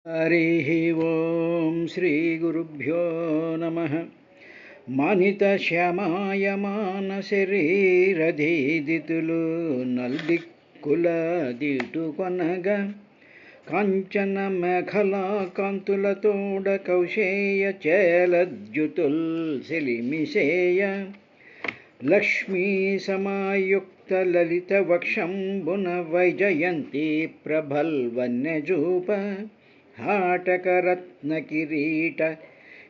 हरिः ओं श्रीगुरुभ्यो नमः। మానితశ్యామాయ మానశరీరధీదితులు నల్దిక్కుల దీటుకొనగా కాంచన మేఖలా కాంతులతోడ కౌశేయ చేలద్యుతుల్ సెలిమిసేయ లక్ష్మీ సమాయుక్త లలిత వక్షంబున వైజయంతి ప్రభల్వన్యజూప హాటకరత్న కిరీట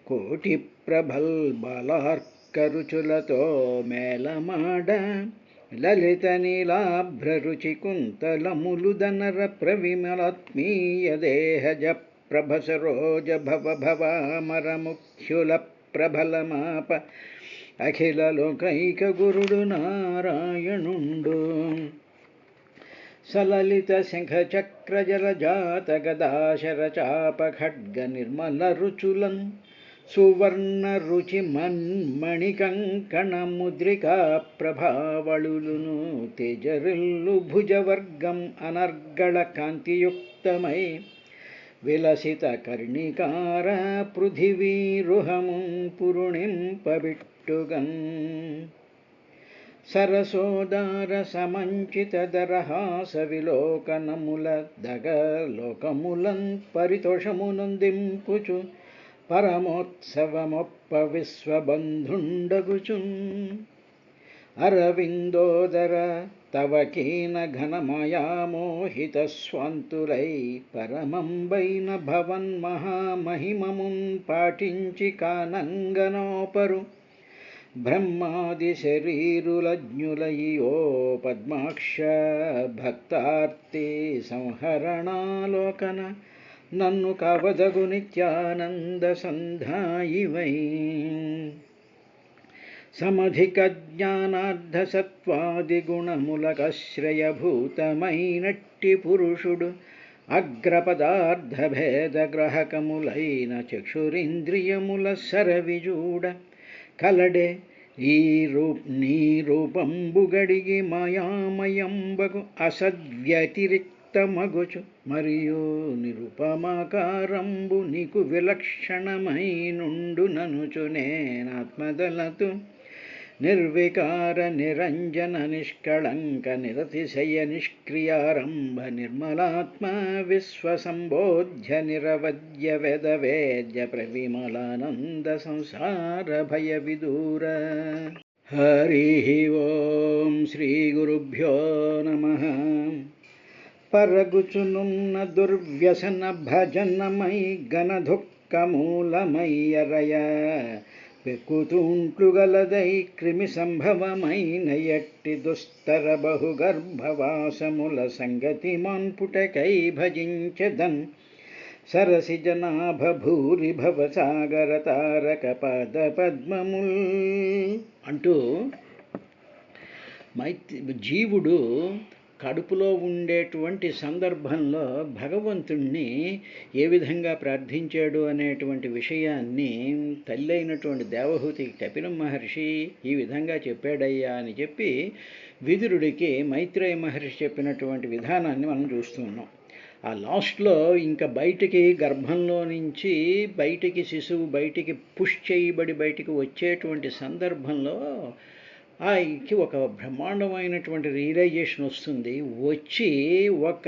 కోటి ప్రభల్బలార్కరుచులతో మేళమాడ లలిత నీలాభ్రరుచి కుంతలములుదనర ప్రవిమలాత్మీయ దేహజ ప్రభసరోజ భవ భవామరముఖ్యుల ప్రభలమాప అఖిల లోకైక గురుడు నారాయణుండు సలలిత శంఖ చక్ర జలజాత గదాశర చాప ఖడ్గ నిర్మల రుచులం సువర్ణ రుచి మన్మణి కంకణ ముద్రికా ప్రభావళులును తేజరిల్లు భుజవర్గం అనర్గళ కాంతియుక్తమై విలసిత కర్ణికార పృథివీరుహమున్ పురుణింపబిట్టుగన్ సరసోదార సమంచిత దరహాస విలోకనముల దగలోకములన్ పరితోషమునందింపుచు పరమోత్సవమొప్ప విశ్వబంధుండగుచున్ అరవిందోదర తవకీన ఘనమయామోహిత స్వాంతులై పరమంబైన భవన్ మహామహిమమున్ పాటించి కానంగనోపరు బ్రహ్మాది శరీరులజ్ఞులయో పద్మాక్ష భక్తార్తి సంహరణాలోకన నన్ను కవదగు నిత్యానంద సంధాయివై సమధిక జ్ఞానార్ధ సత్వాది గుణములకశ్రయభూతమైనట్టి పురుషుడు అగ్రపదార్థ భేద గ్రహకములైన చక్షురింద్రియముల సరవిజూడ కలడే నీ రూపంబుగడిగి మాయామయంబగు అసద్వ్యతిరిక్తమగుచు మరియు నిరుపమాకారంబు నీకు విలక్షణమైనుండు ననుచు నేనాత్మదలతు నిర్వికార నిరంజన నిష్కళంక నిరతిశయ నిష్క్రియారంభ నిర్మలాత్మ విశ్వసంబోధ్య నిరవద్య వేదవేద్య ప్రవిమలానంద సంసార భయ విదూర. హరి ఓం శ్రీ గురుభ్యో నమః. పరగుచునున్న దుర్వ్యసన భజనమై గణదుఃఖమూలమయ్యరయ పెక్కుతుంట్లుగలదై క్రిమి సంభవమైన ఎట్టి దుస్తర బహుగర్భవాసముల సంగతి మాన్పుటకై భజించదన్ సరసి జనాభ భూరి భవసాగర తారక పద పద్మముల్ అంటూ జీవుడు కడుపులో ఉండేటువంటి సందర్భంలో భగవంతుణ్ణి ఏ విధంగా ప్రార్థించాడు అనేటువంటి విషయాన్ని తల్లి అయినటువంటి దేవహూతికి కపిల మహర్షి ఈ విధంగా చెప్పాడయ్యా అని చెప్పి విదురుడికి మైత్రేయ మహర్షి చెప్పినటువంటి విధానాన్ని మనం చూస్తున్నాం. ఆ లాస్ట్లో ఇంకా బయటికి గర్భంలో నుంచి బయటికి శిశువు బయటికి పుష్ చేయబడి బయటికి వచ్చేటువంటి సందర్భంలో ఆయనకి ఒక బ్రహ్మాండమైనటువంటి రియలైజేషన్ వస్తుంది. వచ్చి ఒక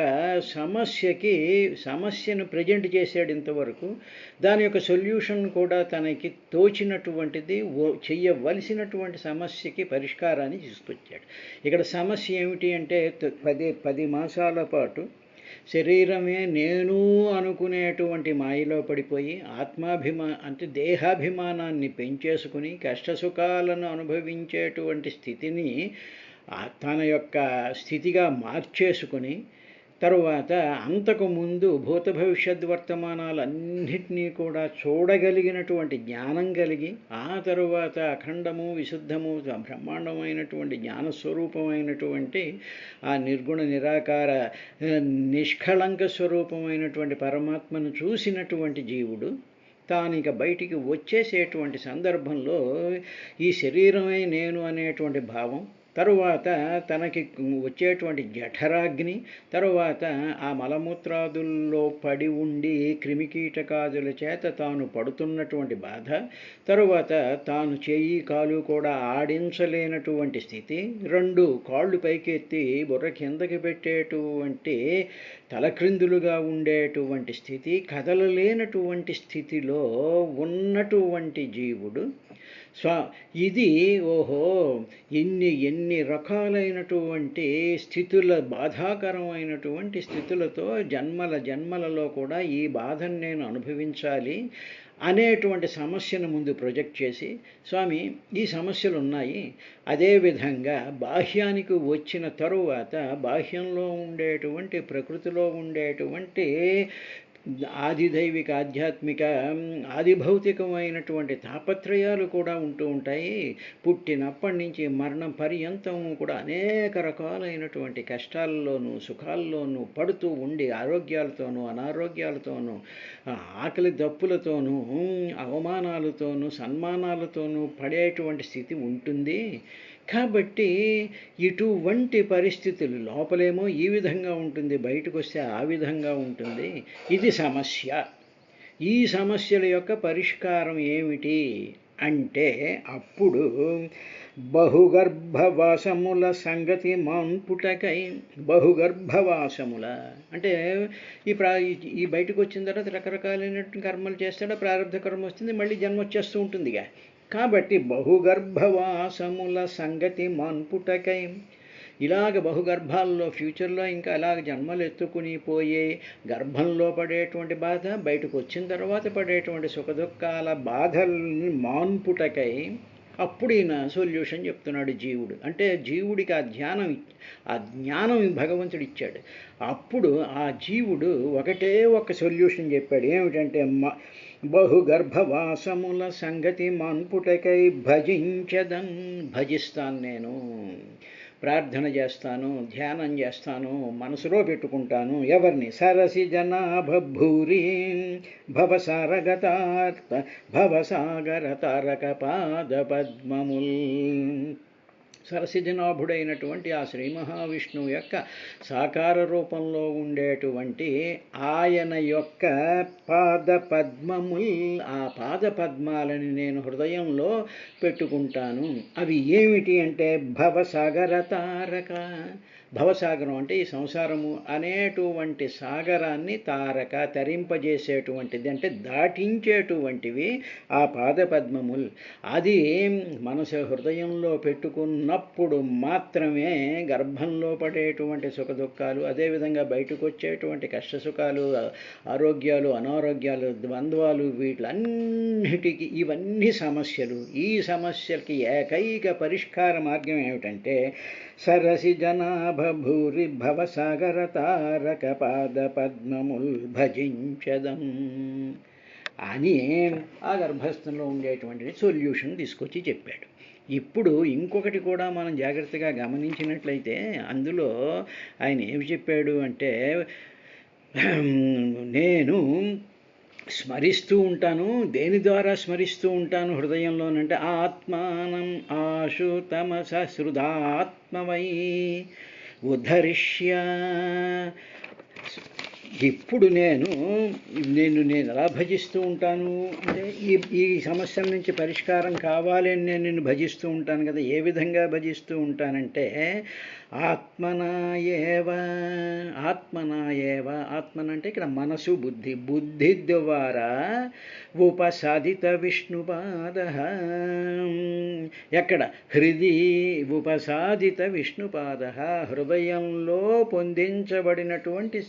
సమస్యను ప్రజెంట్ చేశాడు ఇంతవరకు. దాని యొక్క సొల్యూషన్ కూడా తనకి తోచినటువంటిది చెయ్యవలసినటువంటి సమస్యకి పరిష్కారాన్ని తీసుకొచ్చాడు. ఇక్కడ సమస్య ఏమిటి అంటే 10 మాసాల పాటు శరీరమే నేను అనుకునేటువంటి మాయలో పడిపోయి అంటే దేహాభిమానాన్ని పెంచేసుకుని కష్టసుఖాలను అనుభవించేటువంటి స్థితిని తన యొక్క స్థితిగా మార్చేసుకుని తరువాత అంతకుముందు భూత భవిష్యత్ వర్తమానాలన్నింటినీ కూడా చూడగలిగినటువంటి జ్ఞానం కలిగి ఆ తరువాత అఖండము విశుద్ధము బ్రహ్మాండమైనటువంటి జ్ఞానస్వరూపమైనటువంటి ఆ నిర్గుణ నిరాకార నిష్కళంక స్వరూపమైనటువంటి పరమాత్మను చూసినటువంటి జీవుడు తానిక బయటికి వచ్చేసేటువంటి సందర్భంలో ఈ శరీరమే నేను అనేటువంటి భావం తరువాత తనకి వచ్చేటువంటి జఠరాగ్ని, తరువాత ఆ మలమూత్రాదుల్లో పడి ఉండి క్రిమికీటకాదుల చేత తాను పడుతున్నటువంటి బాధ, తరువాత తాను చేయి కాలు కూడా ఆడించలేనటువంటి స్థితి, రెండు కాళ్ళు పైకెత్తి బుర్ర కిందకి పెట్టేటువంటి తలక్రిందులుగా ఉండేటువంటి స్థితి, కదలలేనటువంటి స్థితిలో ఉన్నటువంటి జీవుడు ఇది ఓహో ఎన్ని రకాలైనటువంటి స్థితుల, బాధాకరమైనటువంటి స్థితులతో జన్మలలో కూడా ఈ బాధను నేను అనుభవించాలి అనేటువంటి సమస్యను ముందు ప్రొజెక్ట్ చేసి, స్వామి ఈ సమస్యలు ఉన్నాయి, అదేవిధంగా బాహ్యానికి వచ్చిన తరువాత బాహ్యంలో ఉండేటువంటి ప్రకృతిలో ఉండేటువంటి ఆదిదైవిక ఆధ్యాత్మిక ఆదిభౌతికమైనటువంటి తాపత్రయాలు కూడా ఉంటూ ఉంటాయి. పుట్టినప్పటి నుంచి మరణం పర్యంతము కూడా అనేక రకాలైనటువంటి కష్టాల్లోనూ సుఖాల్లోనూ పడుతూ ఉండి ఆరోగ్యాలతోనూ అనారోగ్యాలతోనూ ఆకలి దప్పులతోనూ అవమానాలతోనూ సన్మానాలతోనూ పడేటువంటి స్థితి ఉంటుంది. కాబట్టి ఇటువంటి పరిస్థితులు లోపలేమో ఈ విధంగా ఉంటుంది, బయటకు వస్తే ఆ విధంగా ఉంటుంది. ఇది సమస్య. ఈ సమస్యల యొక్క పరిష్కారం ఏమిటి అంటే అప్పుడు బహుగర్భవాసముల సంగతి మాన్పుటకై, బహుగర్భవాసముల అంటే ఈ బయటకు వచ్చిన తర్వాత రకరకాలైనటువంటి కర్మలు చేస్తాడో ప్రారంభ కర్మ వస్తుంది, మళ్ళీ జన్మ వచ్చేస్తూ ఉంటుందిగా. కాబట్టి బహుగర్భవాసముల సంగతి మాన్పుటకై, ఇలాగ బహుగర్భాల్లో ఫ్యూచర్లో ఇంకా అలాగ జన్మలు ఎత్తుకుని పోయే గర్భంలో పడేటువంటి బాధ, బయటకు వచ్చిన తర్వాత పడేటువంటి సుఖదుఖాల బాధల్ని మాన్పుటకై అప్పుడు ఈయన సొల్యూషన్ చెప్తున్నాడు జీవుడు. అంటే జీవుడికి ఆ జ్ఞానం భగవంతుడు ఇచ్చాడు. అప్పుడు ఆ జీవుడు ఒకటే ఒక సొల్యూషన్ చెప్పాడు. ఏమిటంటే బహుగర్భవాసముల సంగతి మాన్పుటకై భజిస్తాను, నేను ప్రార్థన చేస్తాను, ధ్యానం చేస్తాను, మనసులో పెట్టుకుంటాను. ఎవరిని? సరసి జనాభూరి భవసాగర తారక పాద పద్మముల్. సరసిజనాభుడైనటువంటి ఆ శ్రీ మహావిష్ణువు యొక్క సాకార రూపంలో ఉండేటువంటి ఆయన యొక్క పాదపద్మముల్, ఆ పాదపద్మాలని నేను హృదయంలో పెట్టుకుంటాను. అవి ఏమిటి అంటే భవసాగర తారక, భవసాగరం అంటే ఈ సంసారము అనేటువంటి సాగరాన్ని తారక తరింపజేసేటువంటిది, అంటే దాటించేటువంటివి ఆ పాదపద్మములు. అది మనసు హృదయంలో పెట్టుకున్నప్పుడు మాత్రమే గర్భంలో పడేటువంటి సుఖదుఖాలు, అదేవిధంగా బయటకు వచ్చేటువంటి కష్టసుఖాలు, ఆరోగ్యాలు అనారోగ్యాలు, ద్వంద్వాలు, వీటిలన్నిటికీ ఇవన్నీ సమస్యలు. ఈ సమస్యలకి ఏకైక పరిష్కార మార్గం ఏమిటంటే సరసి జనాభూరి భవసాగర తారక పాద పద్మముల్ భజించదం అని ఆ గర్భస్థంలో ఉండేటువంటి సొల్యూషన్ తీసుకొచ్చి చెప్పాడు. ఇప్పుడు ఇంకొకటి కూడా మనం జాగ్రత్తగా గమనించినట్లయితే అందులో ఆయన ఏమి చెప్పాడు అంటే, నేను స్మరిస్తూ ఉంటాను. దేని ద్వారా స్మరిస్తూ ఉంటాను హృదయంలోనంటే ఆత్మానం ఆశు తమస సృదాత్మవై ఉద్ధరిష్య. ఇప్పుడు నేను ఎలా భజిస్తూ ఉంటాను అంటే ఈ సమస్యల నుంచి పరిష్కారం కావాలి అని నేను నిన్ను భజిస్తూ ఉంటాను కదా. ఏ విధంగా భజిస్తూ ఉంటానంటే ఆత్మనాయేవ, ఆత్మన అంటే ఇక్కడ మనసు బుద్ధి ద్వారా ఉపసాదిత విష్ణుపాద, ఎక్కడ హృది ఉపసాదిత విష్ణుపాద, హృదయంలో పొందించబడినటువంటి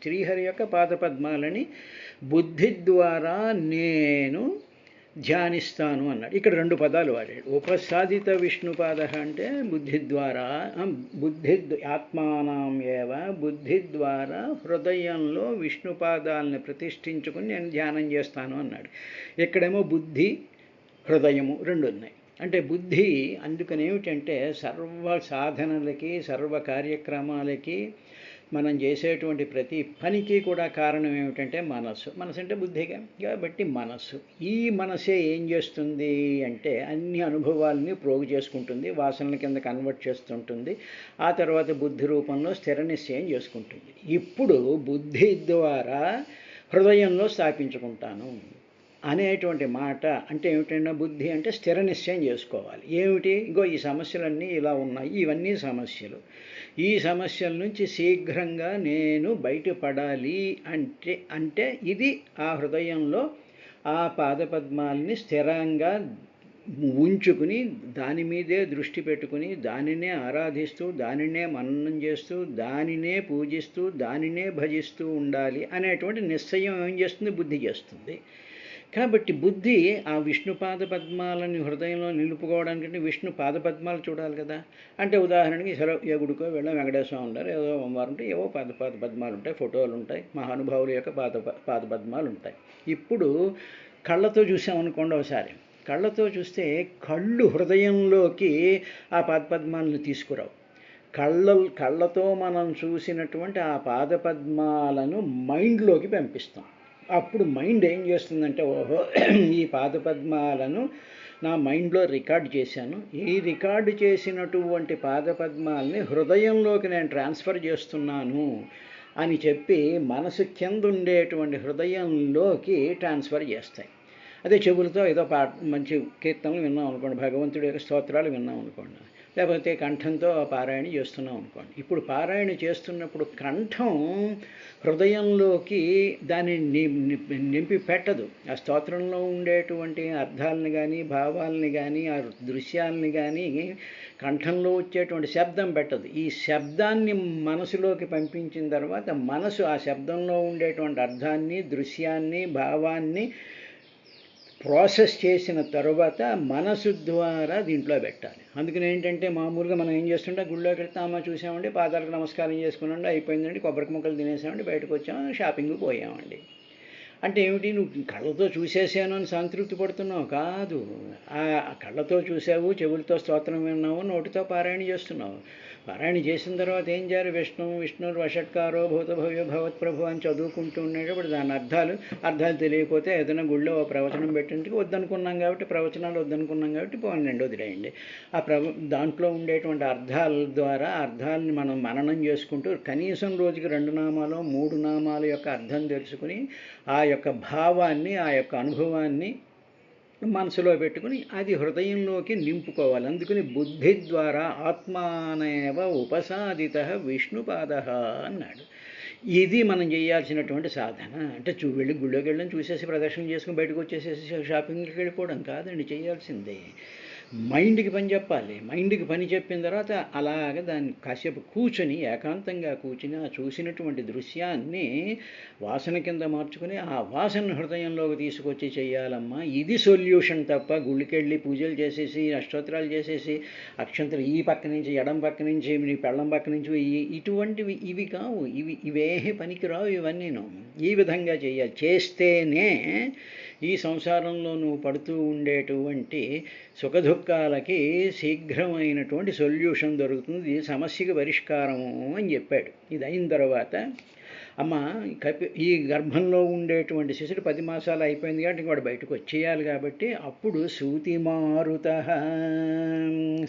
శ్రీహరి యొక్క పాదపద్మాలని బుద్ధి ద్వారా నేను ధ్యానిస్తాను అన్నాడు. ఇక్కడ రెండు పదాలు వాడాడు. ఉపసాదిత విష్ణుపాద అంటే బుద్ధి ద్వారా, ఆత్మానం ఏవ బుద్ధి ద్వారా హృదయంలో విష్ణుపాదాలను ప్రతిష్ఠించుకుని నేను ధ్యానం చేస్తాను అన్నాడు. ఇక్కడేమో బుద్ధి హృదయము రెండు ఉన్నాయి. అంటే బుద్ధి అందుకనేమిటంటే సర్వ సాధనలకి సర్వ కార్యక్రమాలకి మనం చేసేటువంటి ప్రతి పనికి కూడా కారణం ఏమిటంటే మనస్సు. మనసు అంటే బుద్ధిగా, కాబట్టి మనస్సు. ఈ మనసే ఏం చేస్తుంది అంటే అన్ని అనుభవాలని ప్రోగు చేసుకుంటుంది, వాసనల కింద కన్వర్ట్ చేస్తుంటుంది, ఆ తర్వాత బుద్ధి రూపంలో స్థిర నిశ్చయం చేసుకుంటుంది. ఇప్పుడు బుద్ధి ద్వారా హృదయంలో స్థాపించుకుంటాను అనేటువంటి మాట అంటే ఏమిటంటే బుద్ధి అంటే స్థిర నిశ్చయం చేసుకోవాలి. ఏమిటి? ఇంకో ఈ సమస్యలన్నీ ఇలా ఉన్నాయి, ఇవన్నీ సమస్యలు. ఈ సమస్యల నుంచి శీఘ్రంగా నేను బయటపడాలి అంటే అంటే ఇది ఆ హృదయంలో ఆ పాదపద్మాలని స్థిరంగా ఉంచుకుని దాని మీదే దృష్టి పెట్టుకుని దానినే ఆరాధిస్తూ దానినే మననం చేస్తూ దానినే పూజిస్తూ దానినే భజిస్తూ ఉండాలి అనేటువంటి నిశ్చయం ఏం చేస్తుంది? బుద్ధి చేస్తుంది. కాబట్టి బుద్ధి ఆ విష్ణు పాదపద్మాలని హృదయంలో నిలుపుకోవడానికంటే విష్ణు పాదపద్మాలు చూడాలి కదా. అంటే ఉదాహరణకి సరే ఏ గుడికో వెళ్ళాం, వెంకటేశ్వరం ఉంటారు, ఏదో అమ్మవారు ఉంటాయి, ఏవో పాదపద్మాలు ఉంటాయి, ఫోటోలు ఉంటాయి, మహానుభావుల యొక్క పాదపద్మాలు ఉంటాయి. ఇప్పుడు కళ్ళతో చూసామనుకోండి, ఒకసారి కళ్ళతో చూస్తే కళ్ళు హృదయంలోకి ఆ పాదపద్మాలను తీసుకురావు. కళ్ళతో మనం చూసినటువంటి ఆ పాదపద్మాలను మైండ్లోకి పంపిస్తాం. అప్పుడు మైండ్ ఏం చేస్తుందంటే, ఓహో ఈ పాదపద్మాలను నా మైండ్లో రికార్డ్ చేశాను, ఈ రికార్డు చేసినటువంటి పాదపద్మాలని హృదయంలోకి నేను ట్రాన్స్ఫర్ చేస్తున్నాను అని చెప్పి మనసు కింద ఉండేటువంటి హృదయంలోకి ట్రాన్స్ఫర్ చేస్తాయి. అదే చెవులతో ఏదో మంచి కీర్తనలు విన్నాం అనుకోండి, భగవంతుడి యొక్క స్తోత్రాలు విన్నాం అనుకోండి, లేకపోతే కంఠంతో పారాయణ చేస్తున్నాం అనుకోండి. ఇప్పుడు పారాయణ చేస్తున్నప్పుడు కంఠం హృదయంలోకి దాన్ని నింపి పెట్టదు. ఆ స్తోత్రంలో ఉండేటువంటి అర్థాలని కానీ భావాలని కానీ ఆ దృశ్యాలని కానీ కంఠంలో వచ్చేటువంటి శబ్దం పెట్టదు. ఈ శబ్దాన్ని మనసులోకి పంపించిన తర్వాత మనసు ఆ శబ్దంలో ఉండేటువంటి అర్థాన్ని దృశ్యాన్ని భావాన్ని ప్రాసెస్ చేసిన తర్వాత మనసు ద్వారా దీంట్లో పెట్టాలి. అందుకని ఏంటంటే మామూలుగా మనం ఏం చేస్తుంటే గుళ్ళోకి వెళ్తే అమ్మ చూసామండి, పాదాలకు నమస్కారం చేసుకున్నాండి, అయిపోయిందండి, కొబ్బరికి ముక్కలు తినేసామండి, బయటకు వచ్చాము, షాపింగ్కి పోయామండి. అంటే ఏమిటి? నువ్వు కళ్ళతో చూసేసాను అని సంతృప్తి పడుతున్నావు కాదు. ఆ కళ్ళతో చూసావు, చెవులతో స్తోత్రం విన్నావు, నోటితో పారాయణ చేస్తున్నావు. పారాయణ చేసిన తర్వాత ఏం చేయాలి? విష్ణుర్ వషట్కారో భూత భవ్య భవత్ ప్రభు అని చదువుకుంటూ ఉండేటప్పుడు దాని అర్థాలు తెలియకపోతే ఏదైనా గుళ్ళో ప్రవచనం పెట్టింటికి వద్దనుకున్నాం కాబట్టి, ప్రవచనాలు వద్దనుకున్నాం కాబట్టి పోనండి, వదిలేయండి. దాంట్లో ఉండేటువంటి అర్థాల ద్వారా అర్థాలని మనం మననం చేసుకుంటూ కనీసం రోజుకి 2 నామాలు 3 నామాల యొక్క అర్థం తెలుసుకుని ఆ యొక్క భావాన్ని ఆ యొక్క అనుభవాన్ని మనసులో పెట్టుకుని అది హృదయంలోకి నింపుకోవాలి. అందుకని బుద్ధి ద్వారా ఆత్మానేవ ఉపసాదిత విష్ణుపాద అన్నాడు. ఇది మనం చేయాల్సినటువంటి సాధన. అంటే వెళ్ళి గుళ్ళోకి వెళ్ళడం, చూసేసి ప్రదర్శన చేసుకుని బయటకు వచ్చేసేసి షాపింగ్కి వెళ్ళిపోవడం కాదండి చేయాల్సిందే. మైండ్కి పని చెప్పాలి. మైండ్కి పని చెప్పిన తర్వాత అలాగే దాన్ని కాసేపు కూర్చొని ఏకాంతంగా కూర్చుని ఆ చూసినటువంటి దృశ్యాన్ని వాసన కింద మార్చుకుని ఆ వాసన హృదయంలోకి తీసుకొచ్చి చేయాలమ్మా. ఇది సొల్యూషన్ తప్ప గుళ్ళకెళ్ళి పూజలు చేసేసి అష్టోత్తరాలు చేసేసి అక్షంతలు ఈ పక్క నుంచి ఎడం పక్క నుంచి నీ పెళ్ళం పక్క నుంచి ఇటువంటివి ఇవి కావు. ఇవేహి పనికిరావు. ఇవన్నీను ఈ విధంగా చేయాలి. చేస్తేనే ఈ సంసారంలో నువ్వు పడుతూ ఉండేటువంటి సుఖదుఖాలకి శీఘ్రమైనటువంటి సొల్యూషన్ దొరుకుతుంది, సమస్యకి పరిష్కారము అని చెప్పాడు. ఇది అయిన తర్వాత అమ్మ ఈ గర్భంలో ఉండేటువంటి శిశుడు 10 మాసాలు అయిపోయింది కాబట్టి వాడు బయటకు వచ్చేయాలి. కాబట్టి అప్పుడు సూతిమారుత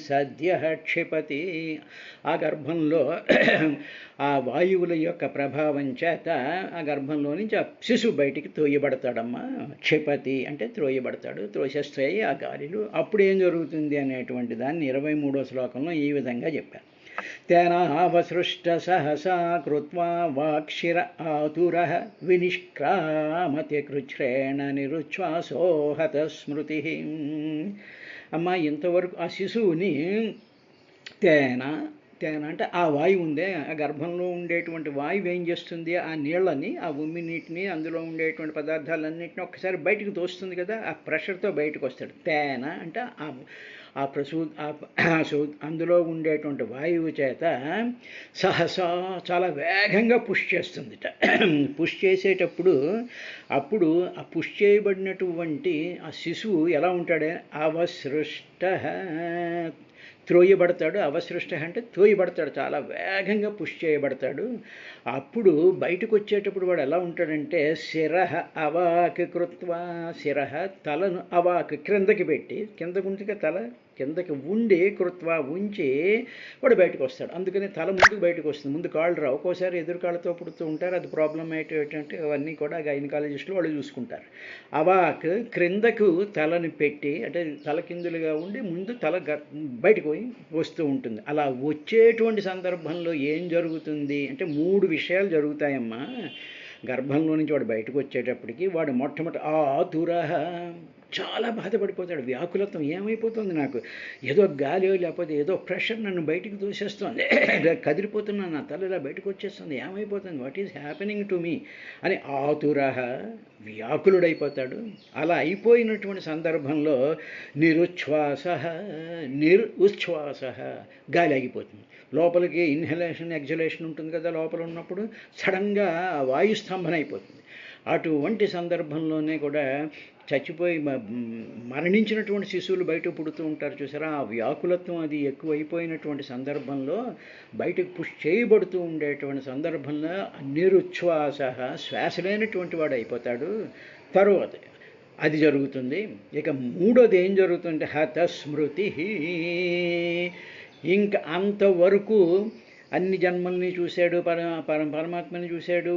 సద్య క్షిపతి, ఆ గర్భంలో ఆ వాయువుల యొక్క ప్రభావం చేత ఆ గర్భంలో నుంచి ఆ శిశువు బయటికి తోయబడతాడమ్మా. క్షిపతి అంటే త్రోయబడతాడు, త్రోసేస్తాయి ఆ గాలిలు. అప్పుడు ఏం జరుగుతుంది అనేటువంటి దాన్ని 23వ శ్లోకంలో ఈ విధంగా చెప్పారు. తేనావసృష్ట సహసా కృత్వా వాక్షిర ఆతురః వినిష్క్రామతి కృచ్ఛ్రేణ నిరుచ్ఛ్వాసో హత స్మృతి. అమ్మ ఇంతవరకు ఆ శిశువుని తేన అంటే ఆ వాయువు ఉందే, ఆ గర్భంలో ఉండేటువంటి వాయువు ఏం చేస్తుంది? ఆ నీళ్ళని, ఆ ఉమ్మి నీటిని, అందులో ఉండేటువంటి పదార్థాలన్నింటినీ ఒక్కసారి బయటకు తోస్తుంది కదా, ఆ ప్రెషర్తో బయటకు వస్తాడు. తేన అంటే అందులో ఉండేటువంటి వాయువు చేత సహసా చాలా వేగంగా పుష్ చేస్తుందిట. పుష్ చేసేటప్పుడు అప్పుడు ఆ పుష్ చేయబడినటువంటి ఆ శిశువు ఎలా ఉంటాడే? అవసృష్ట త్రోయబడతాడు. అవసృష్ట అంటే త్రోయబడతాడు, చాలా వేగంగా పుష్ చేయబడతాడు. అప్పుడు బయటకు వచ్చేటప్పుడు వాడు ఎలా ఉంటాడంటే శిరః అవాక్ కృత్వా, శిరః తలను అవాక్ క్రిందకి పెట్టి, కిందకుంటే తల కిందకి ఉండి కృత్వా ఉంచి వాడు బయటకు వస్తాడు. అందుకని తల ముందుకు బయటకు వస్తుంది, ముందు కాళ్ళు రావు. ఒక్కోసారి ఎదురు కాళ్ళతో పుడుతూ ఉంటారు, అది ప్రాబ్లం ఏంటంటే అవన్నీ కూడా గైనకాలజిస్టులు వాళ్ళు చూసుకుంటారు. అవాక్ క్రిందకు తలని పెట్టి, అంటే తల కిందులుగా ఉండి ముందు తల బయటకు పోయి వస్తూ ఉంటుంది. అలా వచ్చేటువంటి సందర్భంలో ఏం జరుగుతుంది అంటే 3 విషయాలు జరుగుతాయమ్మా. గర్భంలో నుంచి వాడు బయటకు వచ్చేటప్పటికి వాడు మొట్టమొదటి ఆతురః, చాలా బాధపడిపోతాడు. వ్యాకులత్వం, ఏమైపోతుంది నాకు, ఏదో గాలి లేకపోతే ఏదో ప్రెషర్ నన్ను బయటికి తోసేస్తుంది, కదిలిపోతున్నాను, నా తల ఇలా బయటకు వచ్చేస్తుంది, ఏమైపోతుంది, what is happening to me అని ఆతురః, వ్యాకులుడైపోతాడు. అలా అయిపోయినటువంటి సందర్భంలో నిరుచ్ఛ్వాస, నిరుచ్ఛ్వాస, గాలి ఆగిపోతుంది. లోపలికి ఇన్హలేషన్ ఎగ్జలేషన్ ఉంటుంది కదా లోపల ఉన్నప్పుడు, సడన్గా వాయుస్తంభన అయిపోతుంది. అటువంటి సందర్భంలోనే కూడా చచ్చిపోయి మరణించినటువంటి శిశువులు బయట పుడుతూ ఉంటారు చూసారా, ఆ వ్యాకులత్వం అది ఎక్కువైపోయినటువంటి సందర్భంలో బయటకు పుష్ చేయబడుతూ ఉండేటువంటి సందర్భంలో నిరుచ్ఛ్వాస, శ్వాస లేనటువంటి వాడు అయిపోతాడు. తరువాత అది జరుగుతుంది. ఇక మూడోది ఏం జరుగుతుంటే హతస్మృతి, ఇంకా అంతవరకు అన్ని జన్మల్ని చూశాడు, పరమాత్మని చూశాడు,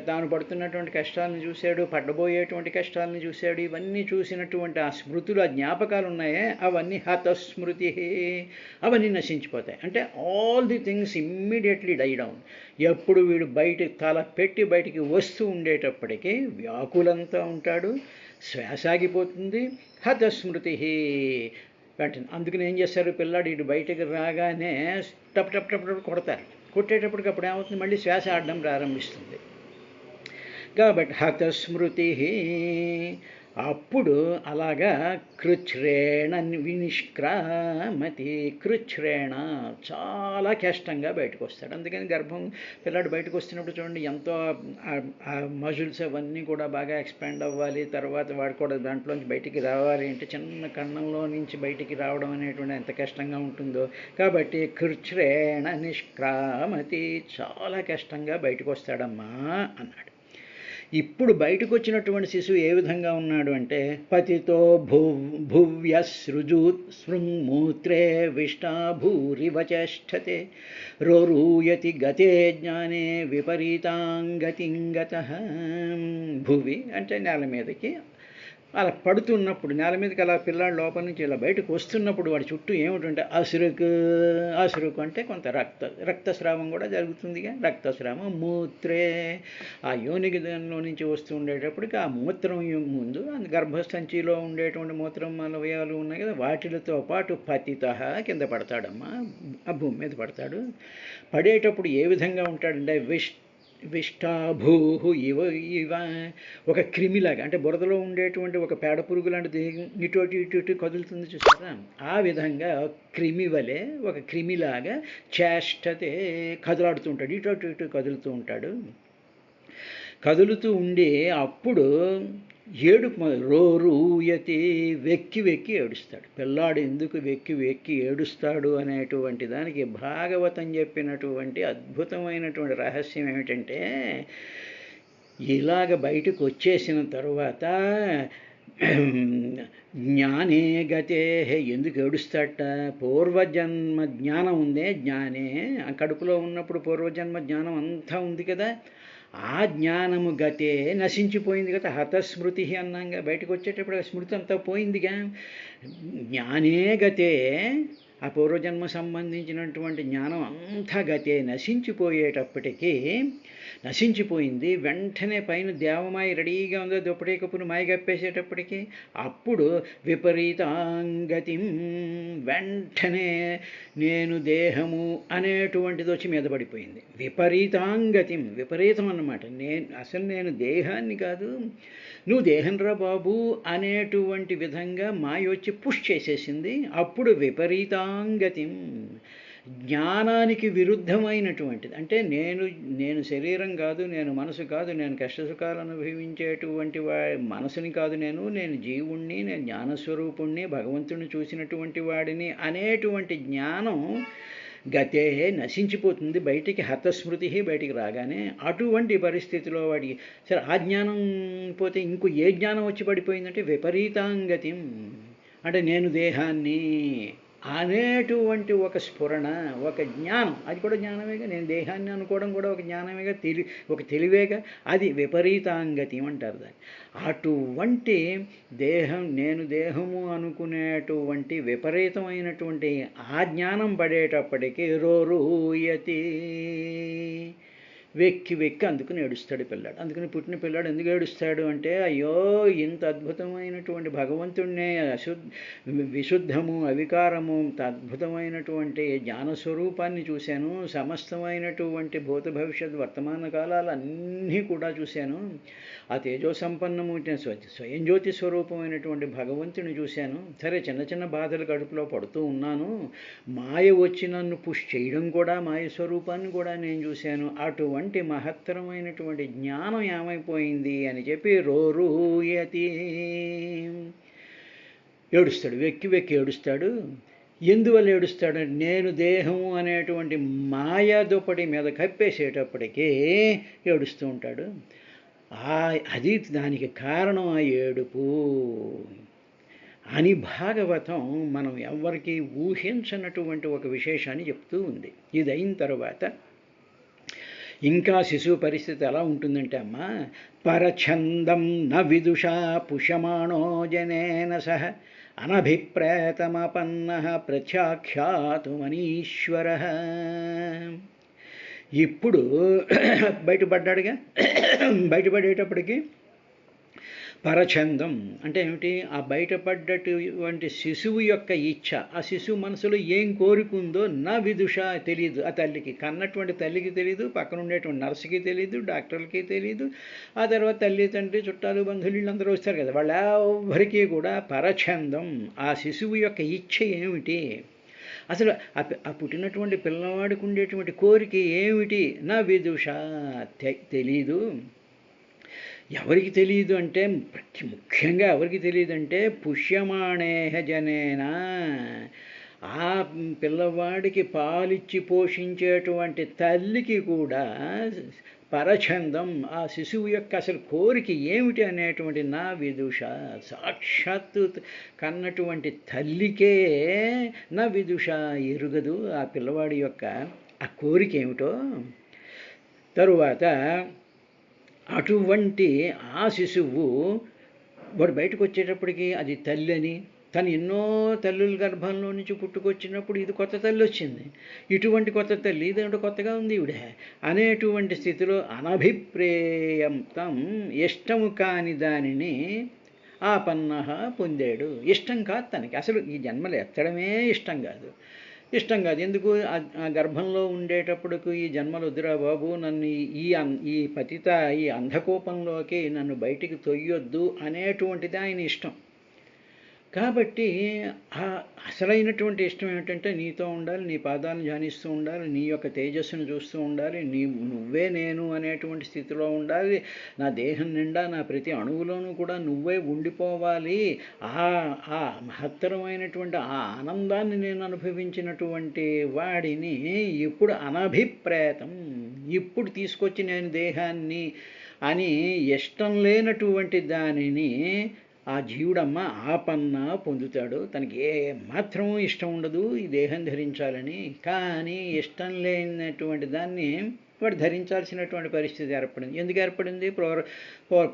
తాను పడుతున్నటువంటి కష్టాలను చూశాడు, పడబోయేటువంటి కష్టాలను చూశాడు. ఇవన్నీ చూసినటువంటి ఆ స్మృతులు, ఆ జ్ఞాపకాలు ఉన్నాయే, అవన్నీ హతస్మృతి, అవన్నీ నశించిపోతాయి. అంటే all the things immediately die down. ఎప్పుడు వీడు బయట తల పెట్టి బయటికి వస్తూ ఉండేటప్పటికీ వ్యాకులంతా ఉంటాడు, శ్వాస ఆగిపోతుంది, హతస్మృతి వెంటనే. అందుకని ఏం చేస్తారు, పిల్లాడు ఇటు బయటకు రాగానే టప్ టప్ టప్ టప్ కొడతారు. కొట్టేటప్పటికి అప్పుడు ఏమవుతుంది, మళ్ళీ శ్వాస ఆడడం ప్రారంభిస్తుంది. కాబట్టి హతస్మృతి, అప్పుడు అలాగా కృచ్ఛ్రేణ వినిష్క్రామతి, కృచ్ఛ్రేణ చాలా కష్టంగా బయటకు వస్తాడు. అందుకని పిల్లాడు బయటకు వస్తున్నప్పుడు చూడండి, ఎంతో ఆ మజిల్స్ అవన్నీ కూడా బాగా ఎక్స్పాండ్ అవ్వాలి, తర్వాత వాడు కూడా దాంట్లోంచి బయటికి రావాలి అంటే చిన్న కన్నంలో నుంచి బయటికి రావడం అనేటువంటి ఎంత కష్టంగా ఉంటుందో. కాబట్టి కృచ్ఛ్రేణ నిష్క్రామతి, చాలా కష్టంగా బయటకు వస్తాడమ్మా అన్నాడు. ఇప్పుడు బయటకు వచ్చినటువంటి శిశువు ఏ విధంగా ఉన్నాడు అంటే పతితో భువ్యసృజూత్ శృంమూత్రే విష్టాభూరివచేష్టతే రోరూయతి గతే జ్ఞానే విపరీతాంగతింగతః. భువి అంటే నేల మీదకి అలా పడుతున్నప్పుడు, నేల మీదకి అలా పిల్లాడు లోపల నుంచి ఇలా బయటకు వస్తున్నప్పుడు వాడి చుట్టూ ఏమిటంటే అసురుకు అంటే కొంత రక్తస్రావం కూడా జరుగుతుందిగా, రక్తస్రావం. మూత్రే, ఆ యోనికి దానిలో నుంచి వస్తూ ఉండేటప్పటికి ఆ మూత్రం ముందు గర్భసంచిలో ఉండేటువంటి మూత్రం అవయవాలు ఉన్నాయి కదా, వాటిలతో పాటు పతితః కింద పడతాడమ్మా, ఆ భూమి మీద పడతాడు. పడేటప్పుడు ఏ విధంగా ఉంటాడంటే విష్టాభూ ఇవ ఒక క్రిమిలాగా, అంటే బురదలో ఉండేటువంటి ఒక పేడ పురుగు లాంటిది ఇటు కదులుతుంది చూసారా, ఆ విధంగా క్రిమి వలె ఒక క్రిమిలాగా చేష్టతే కదలాడుతూ ఉంటాడు, ఇటు కదులుతూ ఉంటాడు. కదులుతూ ఉండి అప్పుడు ఏడుపు రోరూయతి, వెక్కి ఏడుస్తాడు. పిల్లాడు ఎందుకు వెక్కి ఏడుస్తాడు అనేటువంటి దానికి భాగవతం చెప్పినటువంటి అద్భుతమైనటువంటి రహస్యం ఏమిటంటే, ఇలాగ బయటకు వచ్చేసిన తరువాత జ్ఞానే గతే, ఎందుకు ఏడుస్తాట, పూర్వజన్మ జ్ఞానం ఉందే, జ్ఞానే కడుపులో ఉన్నప్పుడు పూర్వజన్మ జ్ఞానం అంతా ఉంది కదా, ఆ జ్ఞానము గతే నశించిపోయింది కదా, హతస్మృతి అన్నాగా, బయటకు వచ్చేటప్పుడు స్మృతి అంతా పోయిందిగా. జ్ఞానే గతే, ఆ పూర్వజన్మ సంబంధించినటువంటి జ్ఞానం అంతా గతే నశించిపోయేటప్పటికీ నశించిపోయింది. వెంటనే పైన దేవమాయి రెడీగా ఉందో దుప్పటి కప్పును మాయ కప్పేసేటప్పటికీ అప్పుడు విపరీతాంగతిం, వెంటనే నేను దేహము అనేటువంటిది వచ్చి మీద పడిపోయింది. విపరీతాంగతిం, విపరీతం అన్నమాట. నేను దేహాన్ని కాదు, నువ్వు దేహంరా బాబు అనేటువంటి విధంగా మాయ వచ్చి పుష్ చేసేసింది. అప్పుడు విపరీతాంగతిం, జ్ఞానానికి విరుద్ధమైనటువంటిది. అంటే నేను శరీరం కాదు, నేను మనసు కాదు, నేను కష్టసుఖాలు అనుభవించేటువంటి మనసుని కాదు, నేను జీవుణ్ణి, నేను జ్ఞానస్వరూపుణ్ణి, భగవంతుని చూసినటువంటి వాడిని అనేటువంటి జ్ఞానం గతే నశించిపోతుంది, బయటికి హతస్మృతి బయటికి రాగానే. అటువంటి పరిస్థితిలో వాడికి సరే ఆ జ్ఞానం పోతే ఇంకో ఏ జ్ఞానం వచ్చి పడిపోయిందంటే విపరీతాంగతి, అంటే నేను దేహాన్ని అనేటువంటి ఒక స్ఫురణ, ఒక జ్ఞానం, అది కూడా జ్ఞానమేగా. నేను దేహాన్ని అనుకోవడం కూడా ఒక జ్ఞానమేగా, ఒక తెలివేగా, అది విపరీతాంగతి అంటారు దాన్ని. అటువంటి నేను దేహము అనుకునేటువంటి విపరీతమైనటువంటి ఆ జ్ఞానం పడేటప్పటికీ రోరూయతి, వెక్కి అందుకుని ఏడుస్తాడు పిల్లాడు. అందుకని పుట్టిన పిల్లాడు ఎందుకు ఏడుస్తాడు అంటే, అయ్యో ఇంత అద్భుతమైనటువంటి భగవంతుణ్ణే విశుద్ధము అవికారము అద్భుతమైనటువంటి జ్ఞానస్వరూపాన్ని చూశాను, సమస్తమైనటువంటి భూత భవిష్యత్ వర్తమాన కాలాలన్నీ కూడా చూశాను, ఆ తేజో సంపన్నము స్వయం జ్యోతి స్వరూపమైనటువంటి భగవంతుని చూశాను. సరే చిన్న చిన్న బాధలు కడుపులో పడుతూ ఉన్నాను, మాయ వచ్చి నన్ను పుష్ చేయడం కూడా, మాయ స్వరూపాన్ని కూడా నేను చూశాను. అటువంటి మహత్తరమైనటువంటి జ్ఞానం ఏమైపోయింది అని చెప్పి రోరూయతి, ఏడుస్తాడు, వెక్కి ఏడుస్తాడు. ఎందువల్ల ఏడుస్తాడు? నేను దేహము అనేటువంటి మాయా దుప్పటి మీద కప్పేసేటప్పటికీ ఏడుస్తూ ఉంటాడు. అది దానికి కారణం ఆ ఏడుపు అని భాగవతం మనం ఎవరికి ఊహించనటువంటి ఒక విశేషాన్ని చెప్తూ ఉంది. ఇది అయిన తర్వాత ఇంకా శిశువు పరిస్థితి ఎలా ఉంటుందంటే, అమ్మ పరఛందం న విదుషా పుషమాణో జనేన సహ అనభిప్రేతమపన్న ప్రత్యాఖ్యాతుమనీశ్వర. ఇప్పుడు బయటపడ్డాడుగా, బయటపడేటప్పటికి పరఛందం అంటే ఏమిటి? ఆ బయటపడ్డటువంటి శిశువు యొక్క ఇచ్ఛ, ఆ శిశువు మనసులో ఏం కోరుకుందో నా విదుష తెలియదు. ఆ తల్లికి, కన్నటువంటి తల్లికి తెలియదు, పక్కన ఉండేటువంటి నర్సుకి తెలియదు, డాక్టర్లకి తెలియదు, ఆ తర్వాత తల్లి తండ్రి చుట్టాలు బంధువులు వీళ్ళందరూ వస్తారు కదా, వాళ్ళెవ్వరికీ కూడా పరఛందం, ఆ శిశువు యొక్క ఇచ్ఛ ఏమిటి, అసలు ఆ పుట్టినటువంటి పిల్లవాడికి ఉండేటువంటి కోరిక ఏమిటి, నా విదుష తెలీదు. ఎవరికి తెలియదు అంటే, ముఖ్యంగా ఎవరికి తెలియదు అంటే పుష్యమాణేహ జనేనా, ఆ పిల్లవాడికి పాలిచ్చి పోషించేటువంటి తల్లికి కూడా పరఛందం, ఆ శిశువు యొక్క అసలు కోరిక ఏమిటి అనేటువంటి నా విదుష, సాక్షాత్తు కన్నటువంటి తల్లికే నా విదుష ఎరుగదు ఆ పిల్లవాడి యొక్క ఆ కోరిక ఏమిటో. తరువాత అటువంటి ఆ శిశువు వాడు బయటకు వచ్చేటప్పటికి అది తల్లి అని, తను ఎన్నో తల్లుల గర్భంలో నుంచి పుట్టుకొచ్చినప్పుడు ఇది కొత్త తల్లి వచ్చింది, ఇటువంటి కొత్త తల్లి ఇదేంటో కొత్తగా ఉంది ఈవిడ అనేటువంటి స్థితిలో అనభిప్రేయంతం, ఇష్టము కాని దానిని ఆపన్న పొందాడు. ఇష్టం కాదు తనకి, అసలు ఈ జన్మలు ఎత్తడమే ఇష్టం కాదు. ఎందుకు? ఆ గర్భంలో ఉండేటప్పటికి ఈ జన్మలు వద్దురా బాబు, నన్ను ఈ పతిత ఈ అంధకోపంలోకి నన్ను బయటికి తొయ్యొద్దు అనేటువంటిది ఆయన ఇష్టం. కాబట్టి ఆ అసలైనటువంటి ఇష్టం ఏమిటంటే నీతో ఉండాలి, నీ పాదాలను ధ్యానిస్తూ ఉండాలి, నీ యొక్క తేజస్సును చూస్తూ ఉండాలి, నువ్వే నేను అనేటువంటి స్థితిలో ఉండాలి, నా దేహం నిండా నా ప్రతి అణువులోనూ కూడా నువ్వే ఉండిపోవాలి. ఆ మహత్తరమైనటువంటి ఆ ఆనందాన్ని నేను అనుభవించినటువంటి వాడిని ఇప్పుడు అనభిప్రేతం, ఇప్పుడు తీసుకొచ్చి నేను దేహాన్ని అని ఇష్టం లేనటువంటి దానిని ఆ జీవుడమ్మ ఆపన్న పొందుతాడు. తనకి ఏ మాత్రం ఇష్టం ఉండదు ఈ దేహం ధరించాలని, కానీ ఇష్టం లేనటువంటి దాన్ని వాడు ధరించాల్సినటువంటి పరిస్థితి ఏర్పడింది. ఎందుకు ఏర్పడింది?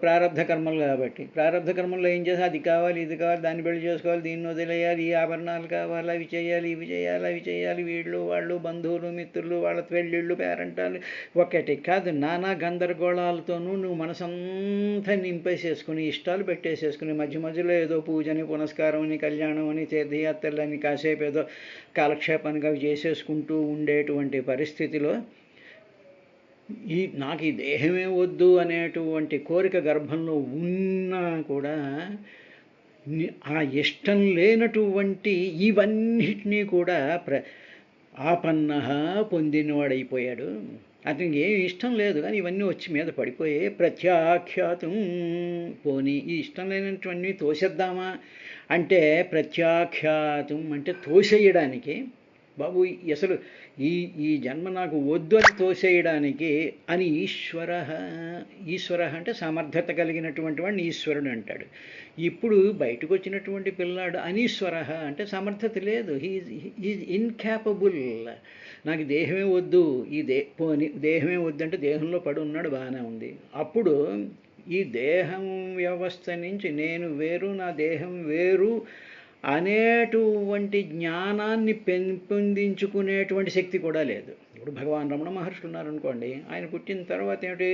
ప్రారంధ కర్మలు కాబట్టి. ప్రారంధ కర్మల్లో ఏం చేసి అది కావాలి, ఇది కావాలి, దాన్ని పెళ్లి చేసుకోవాలి, దీన్ని వదిలేయాలి, ఈ ఆభరణాలు కావాలి, అవి చేయాలి, ఇవి చేయాలి, అవి చేయాలి, వీళ్ళు వాళ్ళు బంధువులు మిత్రులు వాళ్ళ పెళ్ళిళ్ళు పేరంటాలు ఒకటి కాదు, నానా గందరగోళాలతోనూ నువ్వు మనసంతా నింపేసేసుకుని ఇష్టాలు పెట్టేసేసుకుని మధ్య మధ్యలో ఏదో పూజని పునస్కారం అని కళ్యాణం అని తీర్థయాత్రలని కాసేపు ఏదో కాలక్షేపానికి అవి చేసేసుకుంటూ ఉండేటువంటి పరిస్థితిలో నాకు ఈ దేహమే వద్దు అనేటువంటి కోరిక గర్భంలో ఉన్నా కూడా ఆ ఇష్టం లేనటువంటి ఇవన్నిటినీ కూడా ఆపన్నః పొందినవాడైపోయాడు. అతనికి ఏమి ఇష్టం లేదు కానీ ఇవన్నీ వచ్చి మీద పడిపోయి ప్రత్యాఖ్యాతం పోనీ ఈ ఇష్టం లేనటువంటివి తోసేద్దామా అంటే ప్రత్యాఖ్యాతం అంటే తోసేయడానికి బాబు అసలు ఈ ఈ జన్మ నాకు వద్దు అని తోసేయడానికి అని ఈశ్వర అంటే సమర్థత కలిగినటువంటి వాడిని ఈశ్వరుడు అంటాడు. ఇప్పుడు బయటకు వచ్చినటువంటి పిల్లాడు అనీశ్వర అంటే సమర్థత లేదు, ఈజ్ ఇన్క్యాపబుల్. నాకు దేహమే వద్దు, ఈ పోని దేహమే వద్దు అంటే దేహంలో పడి ఉన్నాడు, బాగానే ఉంది. అప్పుడు ఈ దేహం వ్యవస్థ నుంచి నేను వేరు నా దేహం వేరు అనేటువంటి జ్ఞానాన్ని పెంపొందించుకునేటువంటి శక్తి కూడా లేదు. ఇప్పుడు భగవాన్ రమణ మహర్షులు ఉన్నారనుకోండి, ఆయన పుట్టిన తర్వాత ఏమిటి,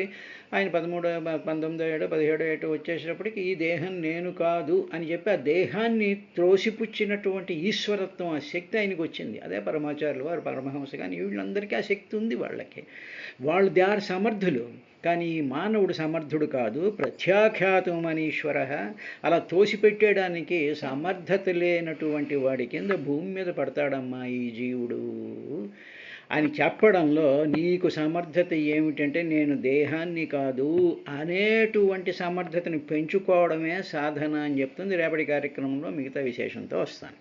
ఆయన 19 ఏడో 17 ఏటో వచ్చేసేటప్పటికి ఈ దేహం నేను కాదు అని చెప్పి ఆ దేహాన్ని త్రోసిపుచ్చినటువంటి ఈశ్వరత్వం, ఆ శక్తి ఆయనకు వచ్చింది. అదే పరమాచార్యులు వారు, పరమహంస కానీ వీళ్ళందరికీ ఆ శక్తి ఉంది వాళ్ళకి, వాళ్ళు దే ఆర్ సమర్థులు. కానీ ఈ మానవుడు సమర్థుడు కాదు. ప్రత్యాఖ్యాతం అనీశ్వర, అలా తోసిపెట్టేయడానికి సమర్థత లేనటువంటి వాడి కింద భూమి మీద పడతాడమ్మా ఈ జీవుడు అని చెప్పడంలో నీకు సమర్థత ఏమిటంటే నేను దేహాన్ని కాదు అనేటువంటి సమర్థతని పెంచుకోవడమే సాధన అని చెప్తుంది. రేపటి కార్యక్రమంలో మిగతా విశేషంతో వస్తాను.